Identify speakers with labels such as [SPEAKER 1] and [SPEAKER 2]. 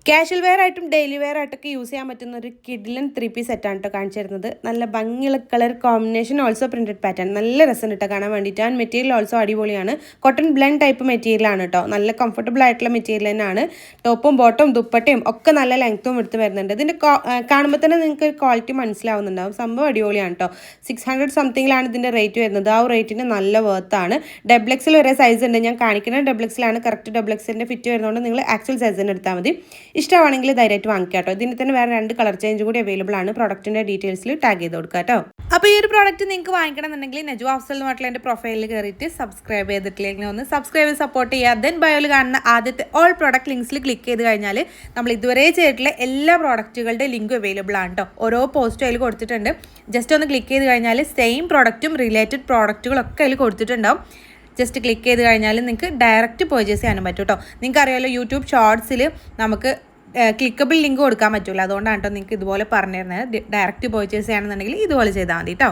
[SPEAKER 1] Casual wear ആയിട്ടും daily wear ആയിട്ടൊക്കെ use ചെയ്യാൻ പറ്റുന്ന ഒരു കിഡിലൻ 3 പീസ് സെറ്റാണ് കേട്ടോ കാണിച്ചു തരുന്നത്. നല്ല ഭംഗിയുള്ള colour combination, also printed pattern. നല്ല രസം കേട്ടോ കാണാൻ വേണ്ടിയിട്ട്. ആൻഡ് മെറ്റീരിയൽ ഓൾസോ അടിപൊളിയാണ്. കോട്ടൺ ബ്ലെൻഡ് ടൈപ്പ് മെറ്റീരിയലാണ് കേട്ടോ. നല്ല കംഫർട്ടബിൾ ആയിട്ടുള്ള മെറ്റീരിയൽ തന്നെയാണ്. ടോപ്പും ബോട്ടവും ദുപ്പട്ടയും ഒക്കെ നല്ല ലെങ്ത്തും എടുത്ത് വരുന്നുണ്ട്. ഇതിൻ്റെ കാണുമ്പോൾ തന്നെ നിങ്ങൾക്ക് ക്വാളിറ്റി മനസ്സിലാവുന്നുണ്ടാവും. സംഭവം അടിപൊളിയാണ് കേട്ടോ. 600 സംതിങ്ങിലാണ് ഇതിൻ്റെ റേറ്റ് വരുന്നത്. ആ റേറ്റിന് നല്ല വർത്താണ്. ഡബിൾ എക്സിൽ വരെ സൈസ് ഉണ്ട്. ഞാൻ കാണിക്കുന്ന ഡബിൾ എക്സിലാണ്. കറക്റ്റ് ഡബിൾ എക്സിൻ്റെ ഫിറ്റ് വരുന്നതുകൊണ്ട് നിങ്ങൾ ആക്ച്വൽ സൈസിന് എടുത്താൽ മതി. ഇഷ്ടമാണെങ്കിൽ ധൈര്യമായിട്ട് വാങ്ങിക്കാം കേട്ടോ. ഇതിന് തന്നെ വേറെ 2 കളർ ചേഞ്ച് കൂടി അവൈലബിൾ ആണ്. പ്രോഡക്റ്റിൻ്റെ ഡീറ്റെയിൽസിൽ ടാഗ് ചെയ്ത് കൊടുക്കുക കേട്ടോ. അപ്പോൾ ഈ ഒരു പ്രോഡക്റ്റ് നിങ്ങൾക്ക് വാങ്ങിക്കണമെന്നുണ്ടെങ്കിൽ നജു അഫ്സൽ എന്ന് പറഞ്ഞിട്ടുള്ള എൻ്റെ പ്രൊഫൈലിൽ കയറിയിട്ട് സബ്സ്ക്രൈബ് ചെയ്തിട്ടില്ലെങ്കിൽ ഒന്ന് സബ്സ്ക്രൈബ് ചെയ്ത് സപ്പോർട്ട് ചെയ്യുക. ദെൻ ബയോയിൽ കാണുന്ന ആദ്യത്തെ ഓൾ പ്രോഡക്റ്റ് ലിങ്ക്സിൽ ക്ലിക്ക് ചെയ്ത് കഴിഞ്ഞാൽ നമ്മൾ ഇതുവരെ ചെയ്തിട്ടുള്ള എല്ലാ പ്രോഡക്റ്റുകളുടെ ലിങ്കും അവൈലബിൾ ആണ് കേട്ടോ. ഓരോ പോസ്റ്റും അതിൽ കൊടുത്തിട്ടുണ്ട്. ജസ്റ്റ് ഒന്ന് ക്ലിക്ക് ചെയ്ത് കഴിഞ്ഞാൽ സെയിം പ്രോഡക്റ്റും റിലേറ്റഡ് പ്രോഡക്റ്റുകളൊക്കെ അതിൽ കൊടുത്തിട്ടുണ്ടാവും. ജസ്റ്റ് ക്ലിക്ക് ചെയ്ത് കഴിഞ്ഞാൽ നിങ്ങൾക്ക് ഡയറക്റ്റ് പർച്ചേസ് ചെയ്യാനും പറ്റും കേട്ടോ. നിങ്ങൾക്ക് അറിയാമല്ലോ, യൂട്യൂബ് ഷോർട്സിൽ നമുക്ക് ക്ലിക്കബിൾ ലിങ്ക് കൊടുക്കാൻ പറ്റില്ല. അതുകൊണ്ടാണ് കേട്ടോ നിങ്ങൾക്ക് ഇതുപോലെ പറഞ്ഞു തരുന്നത്. ഡയറക്റ്റ് പർച്ചേസ് ചെയ്യണമെന്നുണ്ടെങ്കിൽ ഇതുപോലെ ചെയ്താൽ മതി കേട്ടോ.